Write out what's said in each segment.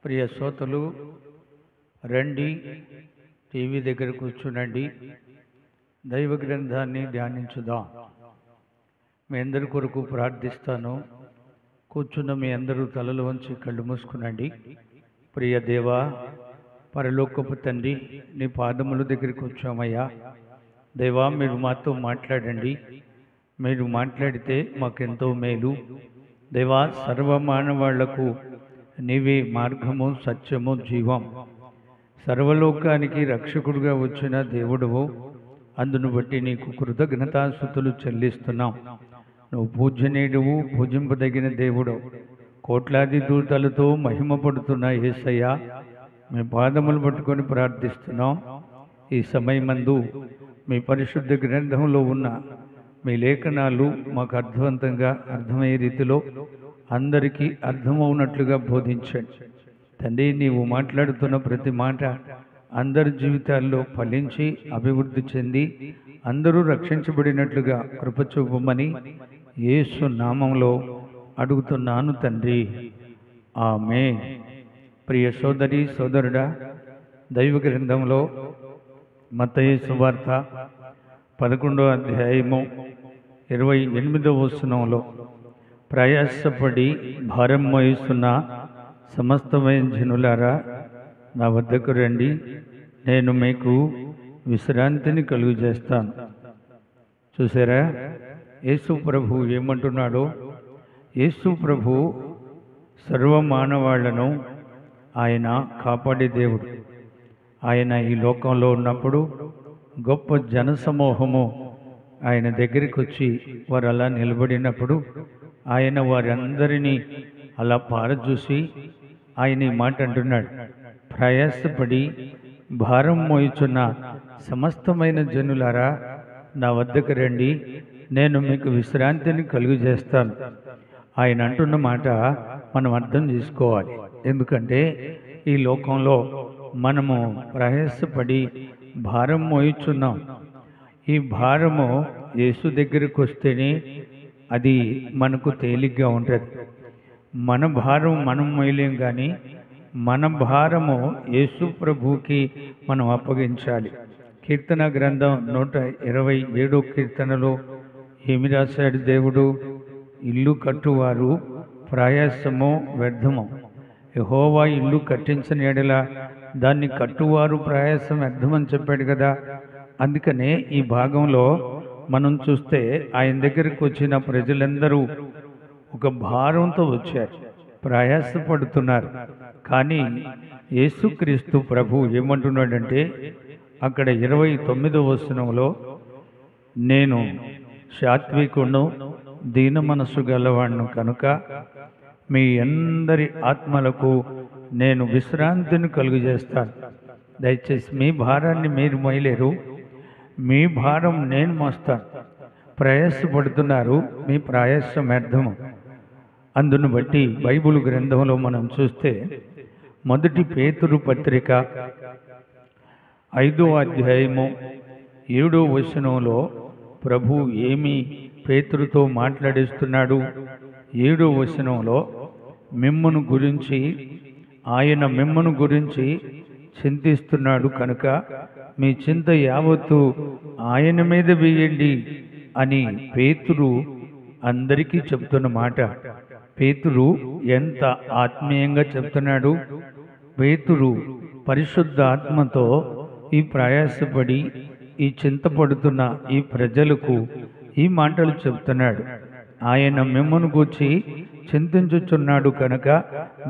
ప్రియ శ్రోతలు రండి, టీవీ దగ్గర కూర్చునండి, దైవ గ్రంథాన్ని ధ్యానించుదాం. మీ అందరి కొరకు ప్రార్థిస్తాను. కూర్చున్న మీ అందరూ తలలు వంచి కళ్ళు మూసుకునండి. ప్రియ దేవా, పరలోకపు తండ్రి, నీ పాదముల దగ్గరికి వచ్చామయ్యా. దేవా, మీరు మాతో మాట్లాడండి. మీరు మాట్లాడితే మాకెంతో మేలు. దేవా, సర్వమానవాళ్లకు నీవే మార్గము, సత్యము, జీవం. సర్వలోకానికి రక్షకుడుగా వచ్చిన దేవుడువు. అందును బట్టి నీకు కృతజ్ఞతాస్తుతులు చెల్లిస్తున్నాం. నువ్వు పూజనీయుడువు, పూజింపదగిన దేవుడు. కోట్లాది దూతలతో మహిమపడుతున్న యేసయ్య, మీ పాదములు పట్టుకొని ప్రార్థిస్తున్నాం. ఈ సమయమందు మీ పరిశుద్ధ గ్రంథంలో ఉన్న మీ లేఖనాలు మాకు అర్థవంతంగా అర్థమయ్యే రీతిలో అందరికీ అర్థమవునట్లుగా బోధించండి తండ్రి. నీవు మాట్లాడుతున్న ప్రతి మాట అందరి జీవితాల్లో ఫలించి అభివృద్ధి చెంది అందరూ రక్షించబడినట్లుగా కృప చూపమని యేసు నామంలో అడుగుతున్నాను తండ్రి, ఆమేన్. ప్రియ సోదరి సోదరుడా, దైవ గ్రంథంలో మత్తయి సువార్త 11వ అధ్యాయము 28వ వచనంలో, ప్రయాసపడి భారం మోయిస్తున్న సమస్తమైన జనులారా, నా వద్దకు రండి, నేను మీకు విశ్రాంతిని కలుగు చేస్తాను. చూసారా, యేసు ప్రభు ఏమంటున్నాడో? యేసు ప్రభు సర్వమానవాళ్లను ఆయన కాపాడే దేవుడు. ఆయన ఈ లోకంలో ఉన్నప్పుడు గొప్ప జనసమూహము ఆయన దగ్గరికి వచ్చి వారు అలా నిలబడినప్పుడు ఆయన వారందరినీ అలా పారచూసి ఆయన ఈ మాట అంటున్నాడు, ప్రయాసపడి భారం మోయిచున్న సమస్తమైన జనులారా, నా వద్దకు రండి, నేను మీకు విశ్రాంతిని కలుగు చేస్తాను. ఆయన అంటున్న మాట మనం అర్థం చేసుకోవాలి. ఎందుకంటే ఈ లోకంలో మనము ప్రయాసపడి భారం మోయిచున్నాం. ఈ భారము యేసు దగ్గరికి వస్తేనే అది మనకు తేలిగ్గా ఉంటుంది. మన భారం మనం మోయలేం, కానీ మన భారము యేసు ప్రభువుకి మనం అప్పగించాలి. కీర్తన గ్రంథం 127వ కీర్తనలో ఏమి రాశాడు దేవుడు? ఇల్లు కట్టువారు ప్రయాసము వ్యర్థము. యెహోవా ఇల్లు కట్టించని యెడల దాన్ని కట్టువారు ప్రయాసం వ్యర్థమని చెప్పాడు కదా. అందుకనే ఈ భాగంలో మనం చూస్తే ఆయన దగ్గరికి వచ్చిన ప్రజలందరూ ఒక భారంతో వచ్చారు, ప్రయాసపడుతున్నారు. కానీ యేసుక్రీస్తు ప్రభు ఏమంటున్నాడంటే అక్కడ 29వ వచనంలో, నేను సాత్వికును, దీన మనస్సు గలవాణ్ణు కనుక మీ అందరి ఆత్మలకు నేను విశ్రాంతిని కలుగు చేస్తాను. దయచేసి మీ భారాన్ని మీరు మోయలేరు, మీ భారం నేను మోస్తాను. ప్రయాసపడుతున్నారు, మీ ప్రయాసం వ్యర్థము. అందును బట్టి బైబిల్ గ్రంథంలో మనం చూస్తే మొదటి పేతురు పత్రిక 5వ అధ్యాయము 7వ వచనంలో ప్రభు ఏమి పేతురుతో మాట్లాడిస్తున్నాడు? 7వ వచనంలో, మిమ్మును గురించి ఆయన మిమ్మును గురించి చింతిస్తున్నాడు కనుక మీ చింత యావత్తు ఆయన మీద వేయండి అని పేతురు అందరికీ చెప్తున్న మాట. పేతురు ఎంత ఆత్మీయంగా చెప్తున్నాడు! పేతురు పరిశుద్ధ ఆత్మతో ఈ ప్రయాసపడి ఈ చింతపడుతున్న ఈ ప్రజలకు ఈ మాటలు చెప్తున్నాడు. ఆయన మిమ్మును గూర్చి చింతించుచున్నాడు కనుక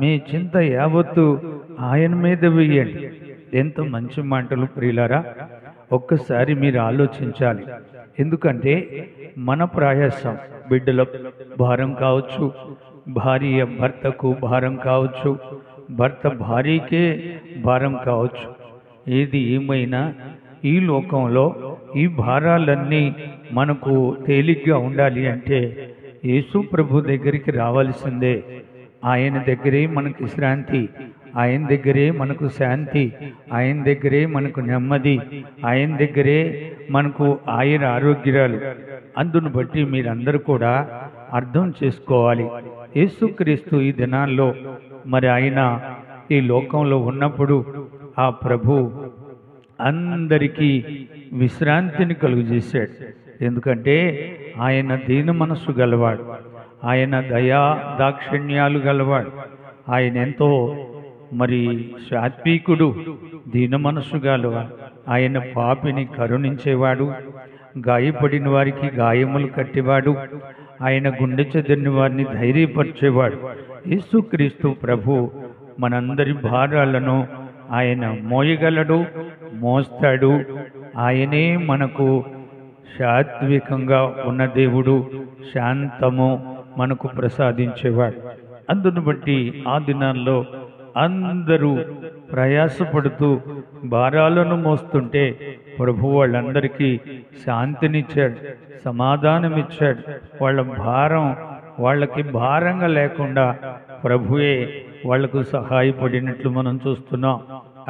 మీ చింత యావత్తు ఆయన మీద వేయండి. ఎంత మంచి మాటలు ప్రియులారా! ఒక్కసారి మీరు ఆలోచించాలి. ఎందుకంటే మన ప్రయాసం బిడ్డల భారం కావచ్చు, భార్య భర్తకు భారం కావచ్చు, భర్త భార్యకే భారం కావచ్చు. ఏది ఏమైనా ఈ లోకంలో ఈ భారాలన్నీ మనకు తేలిగ్గా ఉండాలి అంటే యేసు ప్రభు దగ్గరికి రావాల్సిందే. ఆయన దగ్గరే మనకు విశ్రాంతి, ఆయన దగ్గరే మనకు శాంతి, ఆయన దగ్గరే మనకు నెమ్మది, ఆయన దగ్గరే మనకు ఆయన ఆరోగ్యాలు. అందును బట్టి మీరందరూ కూడా అర్థం చేసుకోవాలి. యేసుక్రీస్తు ఈ దినాల్లో మరి ఆయన ఈ లోకంలో ఉన్నప్పుడు ఆ ప్రభు అందరికీ విశ్రాంతిని కలుగజేశాడు. ఎందుకంటే ఆయన దీన మనస్సు గలవాడు, ఆయన దయా దాక్షిణ్యాలు గలవాడు, ఆయన ఎంతో సాత్వికుడు, దీన మనస్సు గలవాడు. ఆయన పాపిని కరుణించేవాడు, గాయపడిన వారికి గాయములు కట్టేవాడు, ఆయన గుండె చెదిరిన వారిని ధైర్యపరిచేవాడు. యేసుక్రీస్తు ప్రభు మనందరి భారాలను ఆయన మోయగలడు, మోస్తాడు. ఆయనే మనకు సాత్వికంగా ఉన్న దేవుడు, శాంతము మనకు ప్రసాదించేవాడు. అందును బట్టి ఆ దినాల్లో అందరూ ప్రయాసపడుతూ భారాలను మోస్తుంటే ప్రభు వాళ్ళందరికీ శాంతినిచ్చాడు, సమాధానమిచ్చాడు. వాళ్ళకి భారంగా లేకుండా ప్రభువే వాళ్లకు సహాయపడినట్లు మనం చూస్తున్నాం.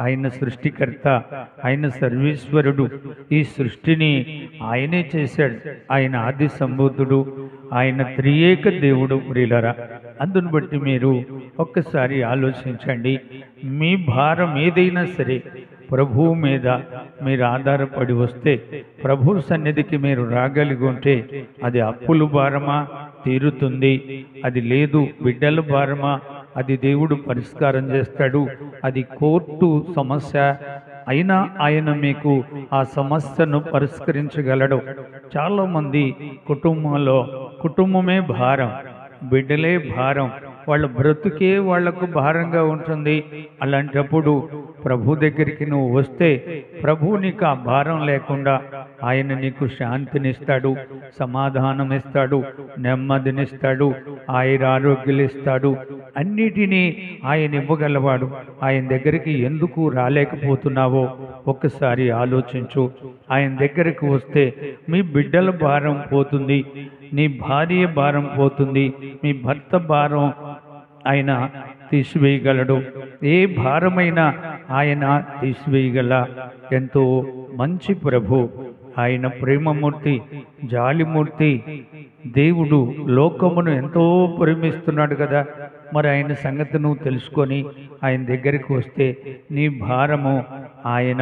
ఆయన సృష్టికర్త, ఆయన సర్వేశ్వరుడు. ఈ సృష్టిని ఆయనే చేశాడు. ఆయన ఆది సంభూతుడు, ఆయన త్రియేక దేవుడు. ప్రియులారా, అందును బట్టి మీరు ఒక్కసారి ఆలోచించండి. మీ భారం ఏదైనా సరే ప్రభువు మీద మీరు ఆధారపడి వస్తే, ప్రభు సన్నిధికి మీరు రాగలిగి ఉంటే, అది అప్పుల భారమా తీరుతుంది, అది లేదు బిడ్డల భారమా అది దేవుడు పరిష్కారం చేస్తాడు, అది కోర్టు సమస్య అయినా ఆయన మీకు ఆ సమస్యను పరిష్కరించగలడు. చాలామంది కుటుంబమే భారం, బిడ్డలే భారం, వాళ్ళ బ్రతుకే వాళ్లకు భారంగా ఉంటుంది. అలాంటప్పుడు ప్రభు దగ్గరికి నువ్వు వస్తే ప్రభు నీకు ఆ భారం లేకుండా ఆయన నీకు శాంతినిస్తాడు, సమాధానం ఇస్తాడు, నెమ్మదినిస్తాడు, ఆయురారోగ్యాలు ఇస్తాడు. అన్నిటినీ ఆయన ఇవ్వగలవాడు. ఆయన దగ్గరికి ఎందుకు రాలేకపోతున్నావో ఒక్కసారి ఆలోచించు. ఆయన దగ్గరికి వస్తే మీ బిడ్డల భారం పోతుంది, నీ భార్య భారం పోతుంది, మీ భర్త భారం ఆయన తీసివేయగలడు. ఏ భారమైనా ఆయన తీసివేయగల ఎంతో మంచి ప్రభు. ఆయన ప్రేమమూర్తి, జాలిమూర్తి దేవుడు. లోకమును ఎంతో ప్రేమిస్తున్నాడు కదా. మరి ఆయన సంగతి నువ్వు తెలుసుకొని ఆయన దగ్గరికి వస్తే నీ భారము ఆయన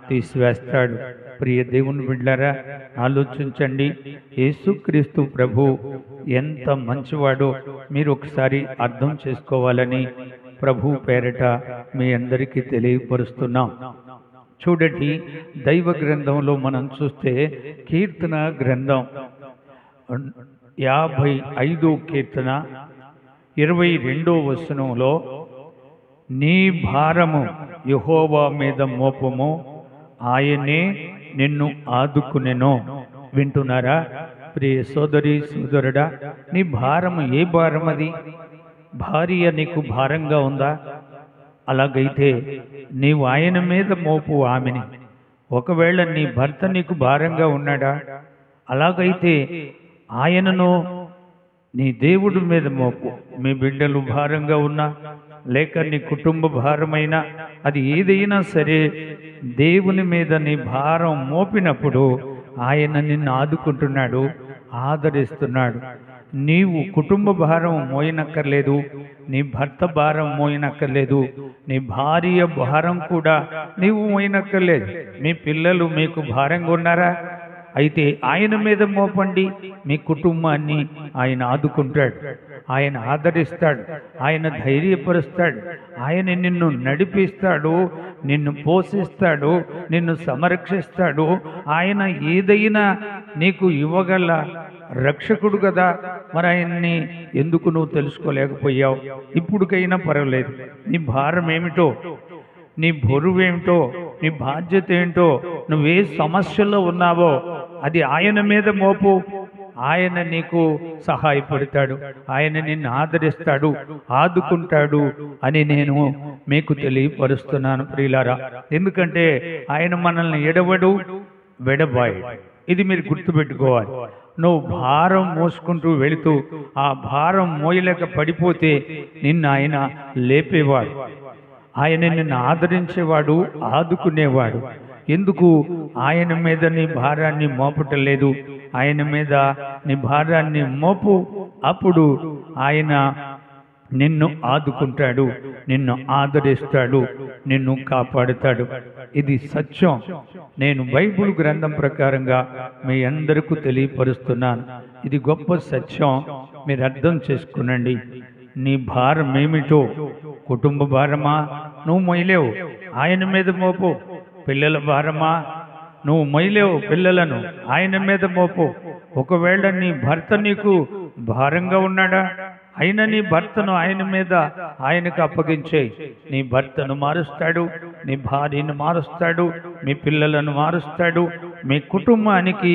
తీసివేస్తాడు. ప్రియ దేవుని బిడ్డలారా, ఆలోచించండి. యేసుక్రీస్తు ప్రభు ఎంత మంచివాడో మీరు ఒకసారి అర్థం చేసుకోవాలని ప్రభు పేరట మీ అందరికీ తెలియపరుస్తున్నాం. చూడండి, దైవ గ్రంథంలో మనం చూస్తే కీర్తన గ్రంథం 55వ కీర్తన 22వ వచనంలో, నీ భారము యెహోవా మీద మోపము, ఆయనే నిన్ను ఆదుకునెను. వింటున్నారా ప్రియ సోదరి సోదరుడా? నీ భారము ఏ భారం? అది భార్య నీకు భారంగా ఉందా? అలాగైతే నీవు ఆయన మీద మోపు ఆమెని. ఒకవేళ నీ భర్త నీకు భారంగా ఉన్నాడా? అలాగైతే ఆయనను నీ దేవుడి మీద మోపు. మీ బిడ్డలు భారంగా ఉన్నా, లేక నీ కుటుంబ భారమైనా, అది ఏదైనా సరే దేవుని మీద నీ భారం మోపినప్పుడు ఆయన నిన్ను ఆదుకుంటున్నాడు, ఆదరిస్తున్నాడు. నీవు కుటుంబ భారం మోయనక్కర్లేదు, నీ భర్త భారం మోయనక్కర్లేదు, నీ భార్య భారం కూడా నీవు మోయనక్కర్లేదు. మీ పిల్లలు మీకు భారంగా ఉన్నారా? అయితే ఆయన మీద మోపండి. మీ కుటుంబాన్ని ఆయన ఆదుకుంటాడు, ఆయన ఆదరిస్తాడు, ఆయన ధైర్యపరుస్తాడు, ఆయన నిన్ను నడిపిస్తాడు, నిన్ను పోషిస్తాడు, నిన్ను సంరక్షిస్తాడు. ఆయన ఏదైనా నీకు ఇవ్వగల రక్షకుడు కదా. మరి ఆయన్ని ఎందుకు నువ్వు తెలుసుకోలేకపోయావు? ఇప్పుడుకైనా పర్వాలేదు. నీ భారం ఏమిటో, నీ బరువేమిటో, నీ బాధ్యత ఏంటో, నువ్వే సమస్యలో ఉన్నావో అది ఆయన మీద మోపు. ఆయన నీకు సహాయపడతాడు, ఆయన నిన్ను ఆదరిస్తాడు, ఆదుకుంటాడు అని నేను మీకు తెలియపరుస్తున్నాను ప్రియులారా. ఎందుకంటే ఆయన మనల్ని ఎడవడు, వెడబాయడు. ఇది మీరు గుర్తుపెట్టుకోవాలి. నువ్వు భారం మోసుకుంటూ వెళుతూ ఆ భారం మోయలేక పడిపోతే నిన్ను ఆయన లేపేవాడు, ఆయన నిన్ను ఆదరించేవాడు, ఆదుకునేవాడు. ఎందుకు ఆయన మీద నీ భారాన్ని మోపటలేదు? ఆయన మీద నీ భారాన్ని మోపు. అప్పుడు ఆయన నిన్ను ఆదుకుంటాడు, నిన్ను ఆదరిస్తాడు, నిన్ను కాపాడుతాడు. ఇది సత్యం. నేను బైబిల్ గ్రంథం ప్రకారంగా మీ అందరికీ తెలియపరుస్తున్నాను. ఇది గొప్ప సత్యం. మీరు అర్థం చేసుకునండి. నీ భారం ఏమిటో, కుటుంబ భారమా, నువ్వు మొయ్యలేవు, ఆయన మీద మోపు. పిల్లల భారమా, నువ్వు మొయ్యలేవు, పిల్లలను ఆయన మీద మోపు. ఒకవేళ నీ భర్త నీకు భారంగా ఉన్నాడా, అయినా నీ భర్తను ఆయన మీద ఆయనకు అప్పగించేయి. నీ భర్తను మారుస్తాడు, నీ భార్యను మారుస్తాడు, మీ పిల్లలను మారుస్తాడు. మీ కుటుంబానికి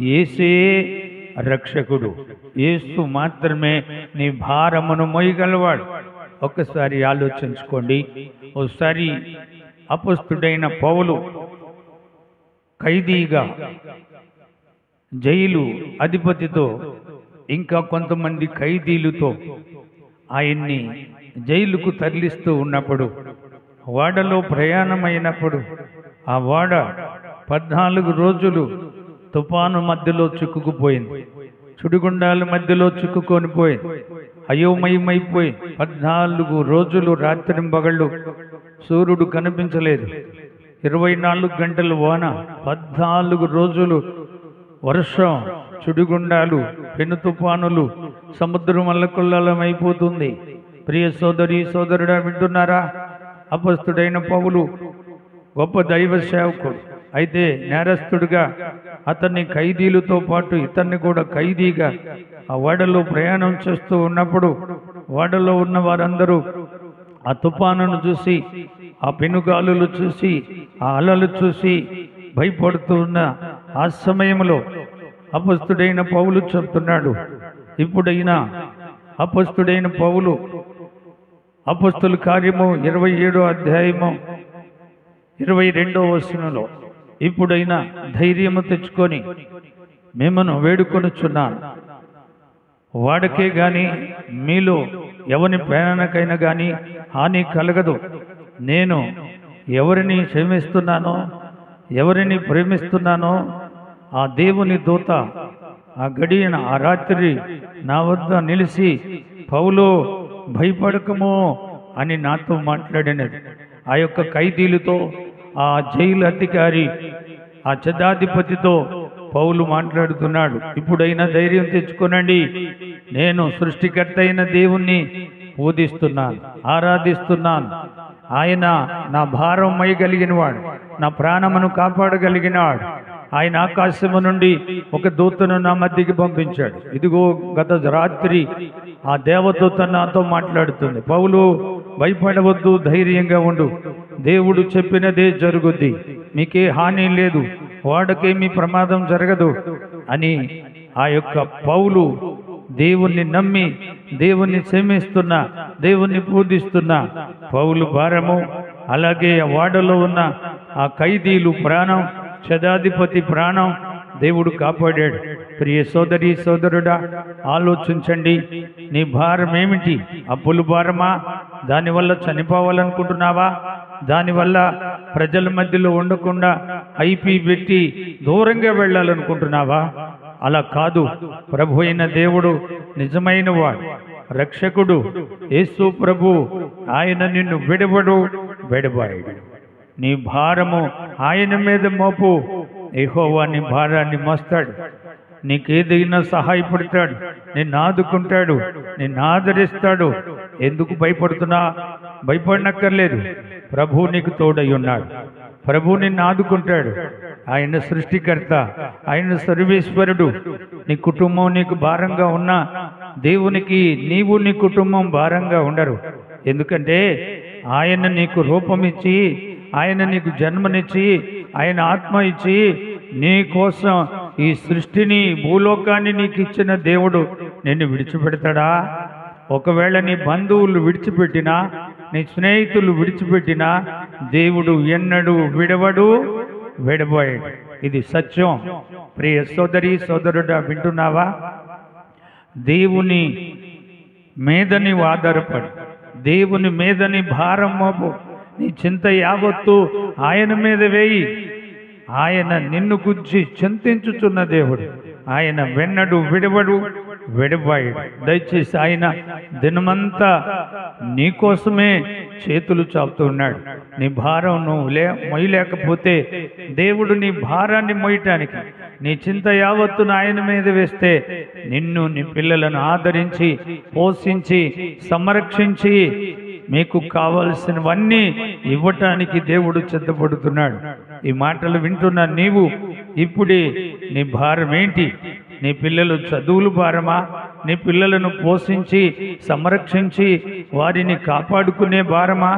యేసే రక్షకుడు. యేసు మాత్రమే నీ భారమును మోయగలవాడు. ఒక్కసారి ఆలోచించుకోండి. ఒకసారి అపొస్తలుడైన పౌలు ఖైదీగా జైలు అధిపతితో ఇంకా కొంతమంది ఖైదీలతో ఆయన్ని జైలుకు తరలిస్తూ ఉన్నప్పుడు, వాడలో ప్రయాణమైనప్పుడు, ఆ వాడ 14 రోజులు తుఫాను మధ్యలో చిక్కుకుపోయింది. సుడిగుండాల మధ్యలో చిక్కుకొని పోయింది. అయోమయమైపోయి 14 రోజులు రాత్రింబగళ్ళు సూర్యుడు కనిపించలేదు. 24 గంటల వాన, 14 రోజులు వర్షం, సుడిగుండాలు, పెను తుఫానులు, సముద్రం అల్లకల్లోలమైపోతుంది. ప్రియ సోదరి సోదరుడా, వింటున్నారా? అపొస్తలుడైన పౌలు గొప్ప దైవ సేవకుడు. అయితే నేరస్తుడిగా అతన్ని ఖైదీలతో పాటు ఇతన్ని కూడా ఖైదీగా ఆ ఓడలో ప్రయాణం చేస్తూ ఉన్నప్పుడు, ఓడలో ఉన్న వారందరూ ఆ తుఫానును చూసి, ఆ పెనుగాలులు చూసి, ఆ అలలు చూసి భయపడుతూ ఉన్న ఆ సమయంలో అపొస్తలుడైన పౌలు చెప్తున్నాడు. ఇప్పుడైనా అపొస్తలుడైన పౌలు అపొస్తలుల కార్యము 27వ అధ్యాయము 22వ వచనంలో, ఇప్పుడైనా ధైర్యము తెచ్చుకొని మిమ్మను వేడుకొనుచున్నాను, వాడికే గాని మీలో ఎవని ప్రేరణకైనా గాని హాని కలగదు. నేను ఎవరిని క్షమిస్తున్నానో, ఎవరిని ప్రేమిస్తున్నానో ఆ దేవుని దూత ఆ గడియన ఆ రాత్రి నా వద్ద నిలిచి, పౌలు భయపడకము అని నాతో మాట్లాడినది. ఆ యొక్క ఖైదీలతో, ఆ జైలు అధికారి, ఆ శతాధిపతితో పౌలు మాట్లాడుతున్నాడు. ఇప్పుడైనా ధైర్యం తెచ్చుకోనండి, నేను సృష్టికర్త అయిన దేవుణ్ణి పూజిస్తున్నాను, ఆరాధిస్తున్నాను. ఆయన నా భారం మోయగలిగిన వాడు, నా ప్రాణమును కాపాడగలిగినాడు. ఆయన ఆకాశము నుండి ఒక దూతను నా మధ్యకి పంపించాడు. ఇదిగో గత రాత్రి ఆ దేవదూత నాతో మాట్లాడుతుంది. పౌలు భయపడవద్దు, ధైర్యంగా ఉండు, దేవుడు చెప్పినదే జరుగుద్ది, మీకే హాని లేదు, వాడికేమీ ప్రమాదం జరగదు అని ఆ యొక్క పౌలు దేవుణ్ణి నమ్మి, దేవుణ్ణి క్షమిస్తున్నా, దేవుణ్ణి పూజిస్తున్నా పౌలు భారము, అలాగే వాడలో ఉన్న ఆ ఖైదీలు ప్రాణం, శతాధిపతి ప్రాణం దేవుడు కాపాడాడు. ప్రియ సోదరి సోదరుడా, ఆలోచించండి. నీ భారం ఏమిటి? అప్పుల భారమా? దానివల్ల చనిపోవాలనుకుంటున్నావా? దానివల్ల ప్రజల మధ్యలో ఉండకుండా ఐపీ పెట్టి దూరంగా వెళ్ళాలనుకుంటున్నావా? అలా కాదు. ప్రభు అయిన దేవుడు నిజమైన వాడు, రక్షకుడు యేసు ప్రభు. ఆయన నిన్ను విడబాయడు. నీ భారము ఆయన మీద మోపు. యెహోవా నీ భారాన్ని మోస్తాడు, నీకేదైనా సహాయపడతాడు, నిన్ను ఆదుకుంటాడు, నిన్ను ఆదరిస్తాడు. ఎందుకు భయపడుతున్నా? భయపడనక్కర్లేదు. ప్రభు నీకు తోడై ఉన్నాడు. ప్రభు నిన్ను ఆదుకుంటాడు. ఆయన సృష్టికర్త, ఆయన సర్వేశ్వరుడు. నీ కుటుంబం నీకు భారంగా ఉన్నా దేవునికి నీవు నీ కుటుంబం భారంగా ఉండరు. ఎందుకంటే ఆయన నీకు రూపమిచ్చి, ఆయన నీకు జన్మనిచ్చి, ఆయన ఆత్మ ఇచ్చి నీ కోసం ఈ సృష్టిని, భూలోకాన్ని నీకు ఇచ్చిన దేవుడు నిన్ను విడిచిపెడతాడా? ఒకవేళ నీ బంధువులు విడిచిపెట్టినా, నీ స్నేహితులు విడిచిపెట్టినా దేవుడు ఎన్నడూ విడబాయడు. ఇది సత్యం. ప్రియ సోదరి సోదరుడా, వింటున్నావా? దేవుని మీద నీవు ఆధారపడి, దేవుని మీద నీ భారం మోపు, నీ చింత యావత్తు ఆయన మీద వేయి. ఆయన నిన్ను గురించి చింతించుచున్న దేవుడు. ఆయన వెన్నడు విడవడు, విడబాయుడు. దయచేసి ఆయన దినమంతా నీకోసమే చేతులు చాపుతూ ఉన్నాడు. నీ భారం నువ్వు మొయ్యలేకపోతే దేవుడు నీ భారాన్ని మోయటానికి నీ చింత యావత్తును ఆయన మీద వేస్తే నిన్ను నీ పిల్లలను ఆదరించి పోషించి సంరక్షించి మీకు కావలసినవన్నీ ఇవ్వటానికి దేవుడు సిద్ధపడుతున్నాడు. ఈ మాటలు వింటున్న నీవు ఇప్పుడే నీ భారం ఏంటి? నీ పిల్లలు చదువులు భారమా? నీ పిల్లలను పోషించి సంరక్షించి వారిని కాపాడుకునే భారమా?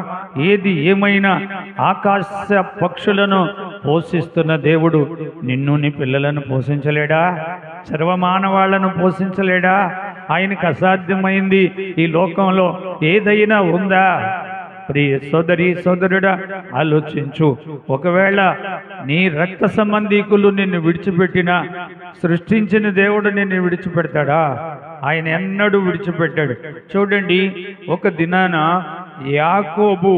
ఏది ఏమైనా ఆకాశ పక్షులను పోషిస్తున్న దేవుడు నిన్ను నీ పిల్లలను పోషించలేడా? సర్వమానవాళ్లను పోషించలేడా? ఆయనకు అసాధ్యమైంది ఈ లోకంలో ఏదైనా ఉందా? ప్రియ సోదరి సోదరుడా, ఆలోచించు. ఒకవేళ నీ రక్త సంబంధీకులు నిన్ను విడిచిపెట్టినా సృష్టించిన దేవుడు నిన్ను విడిచిపెడతాడా? ఆయన ఎన్నడూ విడిచిపెట్టాడు. చూడండి, ఒక దినాన యాకోబు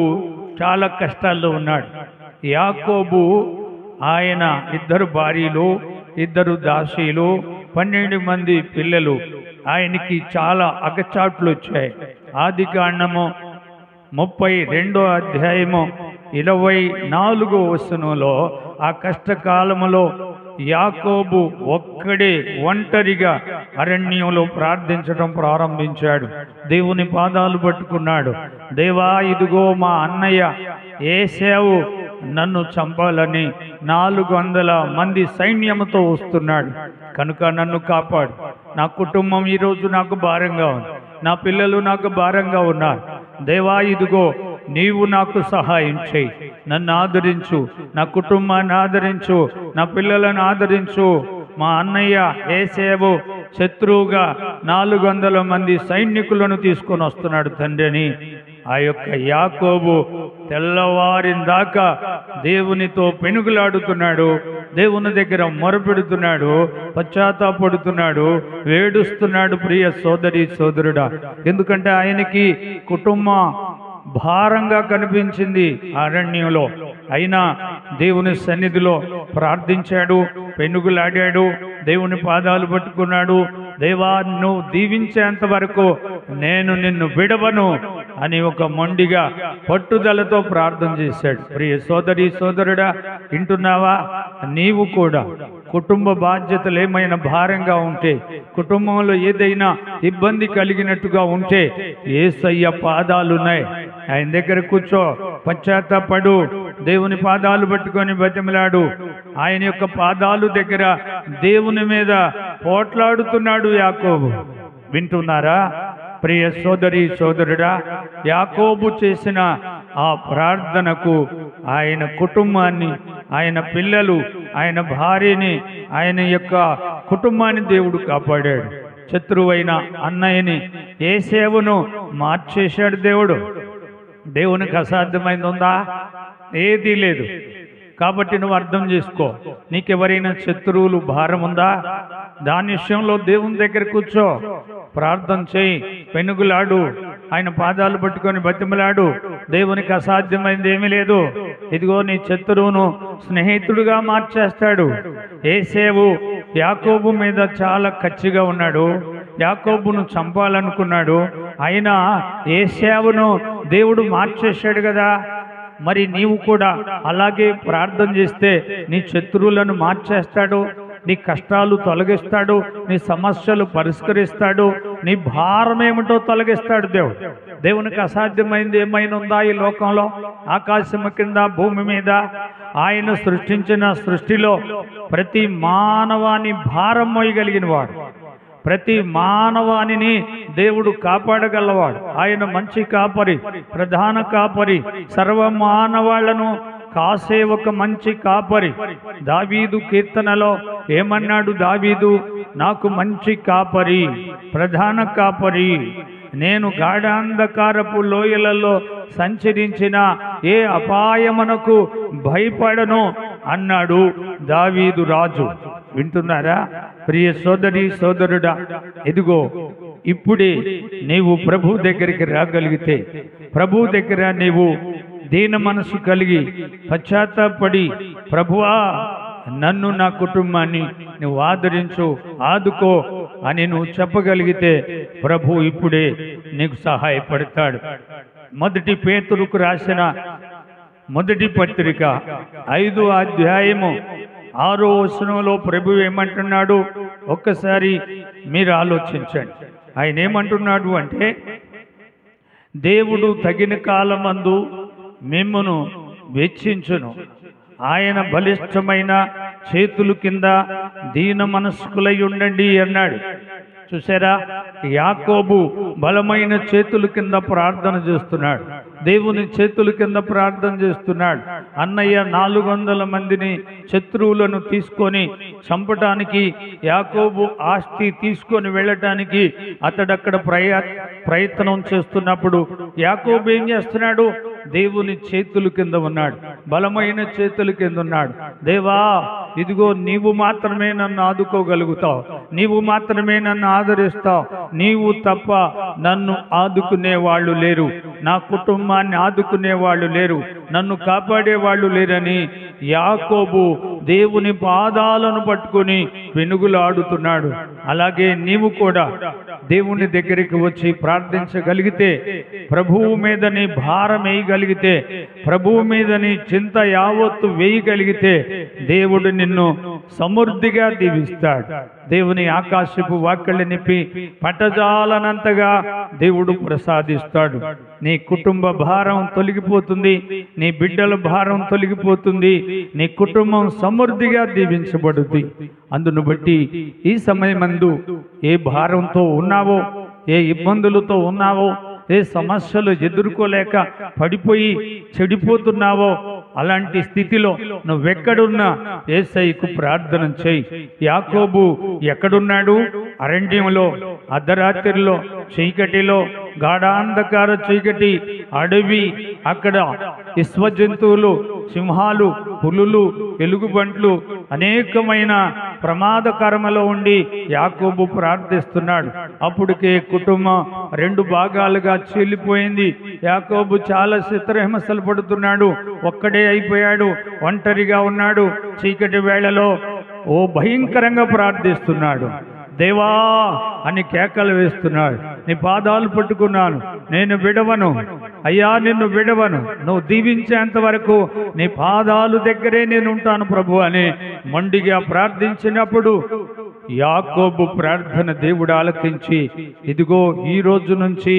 చాలా కష్టాల్లో ఉన్నాడు. యాకోబు ఆయన 2 భార్యలు, 2 దాసీలు, 12 మంది పిల్లలు. ఆయనకి చాలా అగచాట్లు వచ్చాయి. ఆదికాండము 32వ అధ్యాయము 24వ వచనంలో ఆ కష్టకాలములో యాకోబు ఒక్కడే ఒంటరిగా అరణ్యంలో ప్రార్థించడం ప్రారంభించాడు. దేవుని పాదాలు పట్టుకున్నాడు. దేవా, ఇదిగో మా అన్నయ్య ఏశావు నన్ను చంపాలని 400 మంది సైన్యంతో వస్తున్నాడు. కనుక నన్ను కాపాడు. నా కుటుంబం ఈరోజు నాకు భారంగా ఉంది. నా పిల్లలు నాకు భారంగా ఉన్నారు. దేవా, ఇదిగో నీవు నాకు సహాయం చేయి. నన్ను ఆదరించు, నా కుటుంబాన్ని ఆదరించు, నా పిల్లలను ఆదరించు. మా అన్నయ్య ఏసేవు శత్రువుగా 400 మంది సైనికులను తీసుకొని వస్తున్నాడు తండ్రి అని ఆ యొక్క యాకోబు తెల్లవారిన దాకా దేవునితో పెనుగులాడుతున్నాడు. దేవుని దగ్గర మొరపెడుతున్నాడు, పశ్చాత్తాపడుతున్నాడు, వేడుస్తున్నాడు. ప్రియ సోదరి సోదరుడా, ఎందుకంటే ఆయనకి కుటుంబ భారంగా కనిపించింది అరణ్యంలో. అయినా దేవుని సన్నిధిలో ప్రార్థించాడు, పెనుగులాడాడు, దేవుని పాదాలు పట్టుకున్నాడు. దేవా, నువ్వు దీవించేంత వరకు నేను నిన్ను విడవను అని ఒక మొండిగా పట్టుదలతో ప్రార్థన చేశాడు. ప్రియ సోదరి సోదరుడా, వింటున్నావా? నీవు కూడా కుటుంబ బాధ్యతలు ఏమైనా భారంగా ఉంటే, కుటుంబంలో ఏదైనా ఇబ్బంది కలిగినట్టుగా ఉంటే యేసయ్య పాదాలున్నాయి. ఆయన దగ్గర కూర్చో, పశ్చాత్తాపడు, దేవుని పాదాలు పట్టుకొని బతిమలాడు. ఆయన యొక్క పాదాలు దగ్గర దేవుని మీద పోట్లాడుతున్నాడు యాకోబు. వింటున్నారా ప్రియ సోదరి సోదరుడా? యాకోబు చేసిన ఆ ప్రార్థనకు ఆయన కుటుంబాన్ని, ఆయన పిల్లలు, ఆయన భార్యని, ఆయన యొక్క కుటుంబాన్ని దేవుడు కాపాడాడు. శత్రువైన అన్నయ్యని ఏసేవును మార్చేశాడు దేవుడు. దేవునికి అసాధ్యమైంది ఉందా? ఏదీ లేదు. కాబట్టి నువ్వు అర్థం చేసుకో. నీకెవరైనా శత్రువులు భారం ఉందా? దాని విషయంలో దేవుని దగ్గర కూర్చో, ప్రార్థన చేయి, పెనుగులాడు, ఆయన పాదాలు పట్టుకొని బతిమలాడు. దేవునికి అసాధ్యమైంది ఏమీ లేదు. ఇదిగో నీ శత్రువును స్నేహితుడుగా మార్చేస్తాడు. ఏసేవు యాకోబు మీద చాలా కచ్చిగా ఉన్నాడు. యాకోబును చంపాలనుకున్నాడు. అయినా ఏసేవును దేవుడు మార్చేశాడు కదా. మరి నీవు కూడా అలాగే ప్రార్థన చేస్తే నీ శత్రువులను మార్చేస్తాడు, నీ కష్టాలు తొలగిస్తాడు, నీ సమస్యలు పరిష్కరిస్తాడు, నీ భారం ఏమిటో తొలగిస్తాడు దేవుడు. దేవునికి అసాధ్యమైంది ఏమైనా ఉందా ఈ లోకంలో? ఆకాశం కింద, భూమి మీద ఆయన సృష్టించిన సృష్టిలో ప్రతి మానవాని భారం మోయగలిగిన వాడు, ప్రతి మానవానిని దేవుడు కాపాడగలవాడు. ఆయన మంచి కాపరి, ప్రధాన కాపరి, సర్వ మానవాళ్లను కాసే ఒక మంచి కాపరి. దావీదు కీర్తనలో ఏమన్నాడు దావీదు? నాకు మంచి కాపరి, ప్రధాన కాపరి, నేను గాఢాంధకారపు లోయలలో సంచరించిన ఏ అపాయమునకు భయపడను అన్నాడు దావీదు రాజు. వింటున్నారా ప్రియ సోదరి సోదరుడా? ఇదిగో ఇప్పుడే నీవు ప్రభు దగ్గరికి రాగలిగితే, ప్రభు దగ్గర నీవు దీన మనసు కలిగి పశ్చాత్తాపడి, ప్రభువా నన్ను, నా కుటుంబాన్ని నువ్వు ఆదరించు, ఆదుకో, అని నువ్వు చెప్పగలిగితే ప్రభు ఇప్పుడే నీకు సహాయపడతాడు. మొదటి పేతురుకు రాసిన మొదటి పత్రిక 5వ అధ్యాయము 6వ వచనంలో ప్రభు ఏమంటున్నాడు ఒక్కసారి మీరు ఆలోచించండి. ఆయన ఏమంటున్నాడు అంటే, దేవుడు తగిన కాలమందు మిమ్మును వెచ్చించును, ఆయన బలిష్టమైన చేతుల కింద దీన మనస్కులై ఉండండి అన్నాడు. చూసారా, యాకోబు బలమైన చేతుల కింద ప్రార్థన చేస్తున్నాడు, దేవుని చేతుల కింద ప్రార్థన చేస్తున్నాడు. అన్నయ్య 400 మందిని శత్రువులను తీసుకొని చంపటానికి, యాకోబు ఆస్తి తీసుకొని వెళ్ళటానికి అతడక్కడ ప్రయత్నం చేస్తున్నప్పుడు యాకోబు ఏం చేస్తున్నాడు? దేవుని చేతుల కింద ఉన్నాడు, బలమైన చేతుల కింద ఉన్నాడు. దేవా, ఇదిగో నీవు మాత్రమే నన్ను ఆదుకోగలుగుతావు, నీవు మాత్రమే నన్ను ఆదరిస్తావు, నీవు తప్ప నన్ను ఆదుకునే వాళ్ళు లేరు, నా కుటుంబాన్ని ఆదుకునే వాళ్ళు లేరు, నన్ను కాపాడే వాళ్ళు లేరని యాకోబు దేవుని పాదాలను పట్టుకొని వెనుగులాడుతున్నాడు. అలాగే నీవు కూడా దేవుని దగ్గరికి వచ్చి ప్రార్థించగలిగితే, ప్రభువు మీద నీ భారం వేయగలిగితే, ప్రభువు మీద నీ చింత యావత్తు వేయగలిగితే దేవుడు నిన్ను సమృద్ధిగా దీవిస్తాడు. దేవుని ఆకాశపు వాక్యలు నిప్పి పట్టజాలనంతగా దేవుడు ప్రసాదిస్తాడు. నీ కుటుంబ భారం తొలగిపోతుంది, నీ బిడ్డల భారం తొలగిపోతుంది, నీ కుటుంబం సమృద్ధిగా దీవించబడుతుంది. అందును బట్టి ఈ సమయమందు ఏ భారంతో ఉన్నావో, ఏ ఇబ్బందులతో ఉన్నావో, ఏ సమస్యలు ఎదుర్కోలేక పడిపోయి చెడిపోతున్నావో, అలాంటి స్థితిలో నువ్వెక్కడున్నా యేసయ్యకు ప్రార్థన చేయి. యాకోబు ఎక్కడున్నాడు? అరణ్యంలో, అర్ధరాత్రిలో, చీకటిలో, గాఢాంధకార చీకటి, అడవి, అక్కడ విశ్వజంతువులు, సింహాలు, పులులు, ఎలుగుబంట్లు అనేకమైన ప్రమాదకరములో ఉండి యాకోబు ప్రార్థిస్తున్నాడు. అప్పటికే కుటుంబం 2 భాగాలుగా చీలిపోయింది. యాకోబు చాలా చిత్రహింసలు పడుతున్నాడు, ఒక్కడే అయిపోయాడు, ఒంటరిగా ఉన్నాడు. చీకటి వేళలో ఓ భయంకరంగా ప్రార్థిస్తున్నాడు. దేవా అని కేకలు వేస్తున్నాడు. నీ పాదాలు పట్టుకున్నాను, నేను విడవను అయ్యా, నిన్ను విడవను, నువ్వు దీవించేంత వరకు నీ పాదాలు దగ్గరే నేను ఉంటాను ప్రభు అని మొండిగా ప్రార్థించినప్పుడు యాకోబు ప్రార్థన దేవుడు ఆలకించి, ఇదిగో ఈ రోజు నుంచి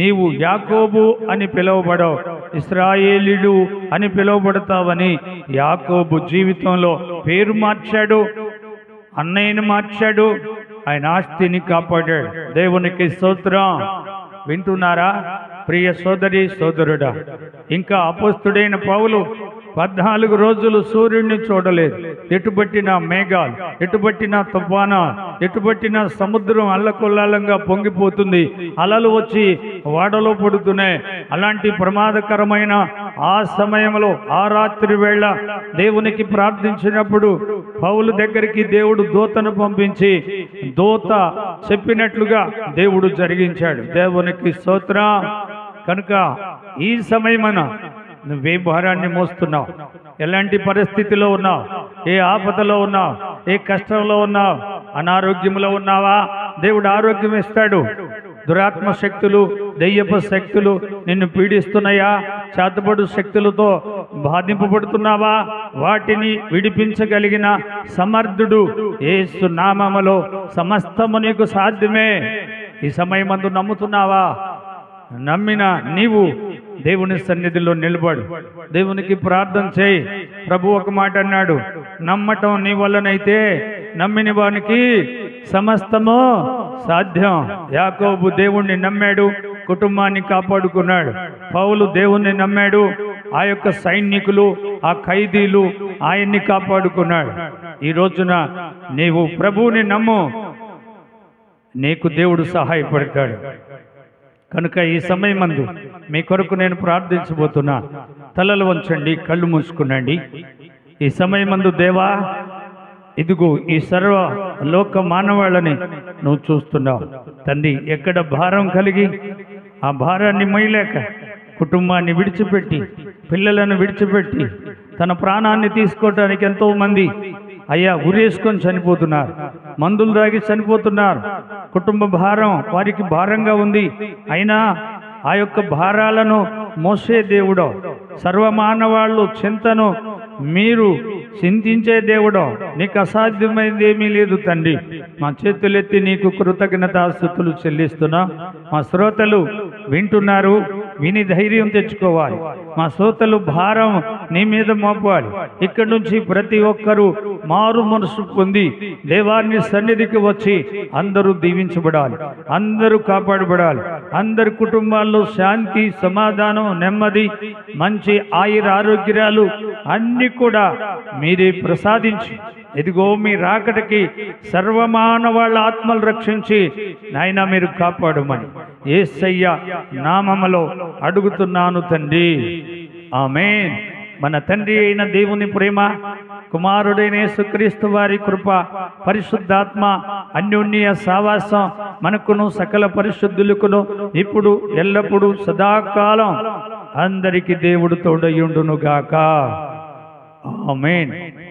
నీవు యాకోబు అని పిలువబడవు, ఇశ్రాయేలీయుడు అని పిలువబడతావని యాకోబు జీవితంలో పేరు మార్చాడు, అన్నయ్యని మార్చాడు, ఆయన ఆస్తిని కాపాడాడు. దేవునికి స్తోత్రం. వింటున్నారా ప్రియ సోదరి సోదరుడా? ఇంకా అపోస్తుడైన పౌలు 14 రోజులు సూర్యుడిని చూడలేదు. ఎటుబట్టిన మేఘాలు, ఎటుబట్టిన తుఫానా, ఎటుబట్టిన సముద్రం అల్లకొల్లాలంగా పొంగిపోతుంది, అలలు వచ్చి వాడలో పడుతున్నాయి. అలాంటి ప్రమాదకరమైన ఆ సమయంలో, ఆ రాత్రి వేళ దేవునికి ప్రార్థించినప్పుడు పౌలు దగ్గరికి దేవుడు దూతను పంపించి, దూత చెప్పినట్లుగా దేవుడు జరిగించాడు. దేవునికి స్తోత్రం. కనుక ఈ సమయమన నువ్వే భారాన్ని మోస్తున్నావు, ఎలాంటి పరిస్థితిలో ఉన్నావు, ఏ ఆపదలో ఉన్నావు, ఏ కష్టంలో ఉన్నావు, అనారోగ్యంలో ఉన్నావా? దేవుడు ఆరోగ్యం ఇస్తాడు. దురాత్మ శక్తులు, దెయ్యపు శక్తులు నిన్ను పీడిస్తున్నాయా? చేతబడు శక్తులతో బాధింపబడుతున్నావా? వాటిని విడిపించగలిగిన సమర్థుడు యేసు నామములో సమస్తము నీకు సాధ్యమే. ఈ సమయమందు నమ్ముతున్నావా? నమ్మిన నీవు దేవుని సన్నిధిలో నిలబడు, దేవునికి ప్రార్థన చేయి. ప్రభు ఒక మాట అన్నాడు, నమ్మటం నీ వల్లనైతే నమ్మిన వానికి సమస్తము సాధ్యం. యాకోబు దేవుణ్ణి నమ్మాడు, కుటుంబాన్ని కాపాడుకున్నాడు. పౌలు దేవుణ్ణి నమ్మాడు, ఆ యొక్క సైనికులు, ఆ ఖైదీలు ఆయన్ని కాపాడుకున్నాడు. ఈ రోజున నీవు ప్రభువుని నమ్ము, నీకు దేవుడు సహాయపడతాడు. కనుక ఈ సమయమందు మీ కొరకు నేను ప్రార్థించబోతున్నా. తలలు వంచండి, కళ్ళు మూసుకునండి. ఈ సమయమందు దేవా, ఇదిగో ఈ సర్వ లోక మానవాళ్ళని నువ్వు చూస్తున్నావు తండ్రి. ఎక్కడ భారం కలిగి ఆ భారాన్ని మొయ్యలేక కుటుంబాన్ని విడిచిపెట్టి, పిల్లలను విడిచిపెట్టి తన ప్రాణాన్ని తీసుకోవటానికి ఎంతోమంది అయ్యా ఉరేసుకొని చనిపోతున్నారు. మందులు తాగి చనిపోతున్నారు. కుటుంబ భారం వారికి భారంగా ఉంది. అయినా ఆ యొక్క భారాలను మోసే దేవుడో, సర్వమానవాళ్ళు చింతను మీరు చింతించే దేవుడో, నీకు అసాధ్యమైనది ఏమీ లేదు తండ్రి. మా చేతులెత్తి నీకు కృతజ్ఞతాస్తుతులు చెల్లిస్తున్నా. మా శ్రోతలు వింటున్నారు, విని ధైర్యం తెచ్చుకోవాలి. మా శ్రోతలు భారం నీ మీద మోపాలి. ఇక్కడి నుంచి ప్రతి ఒక్కరూ మారు మనసు పొంది దేవాన్ని సన్నిధికి వచ్చి అందరూ దీవించబడాలి, అందరూ కాపాడబడాలి. అందరి కుటుంబాల్లో శాంతి, సమాధానం, నెమ్మది, మంచి ఆయుర ఆరోగ్యాలు అన్నీ కూడా మీరే ప్రసాదించి, ఇదిగో మీ రాకటికి సర్వమానవాళ్ళ ఆత్మలు రక్షించి నాయన మీరు కాపాడమని యేసయ్య నామములో అడుగుతున్నాను తండ్రి, ఆమేన్. మన తండ్రి అయిన దేవుని ప్రేమ, కుమారుడైన యేసుక్రీస్తు వారి కృప, పరిశుద్ధాత్మ అన్యోన్య సావాసం మనకును సకల పరిశుద్ధులకును ఇప్పుడు ఎల్లప్పుడూ సదాకాలం అందరికీ దేవుడు తోడయుండును గాక. ఆమేన్.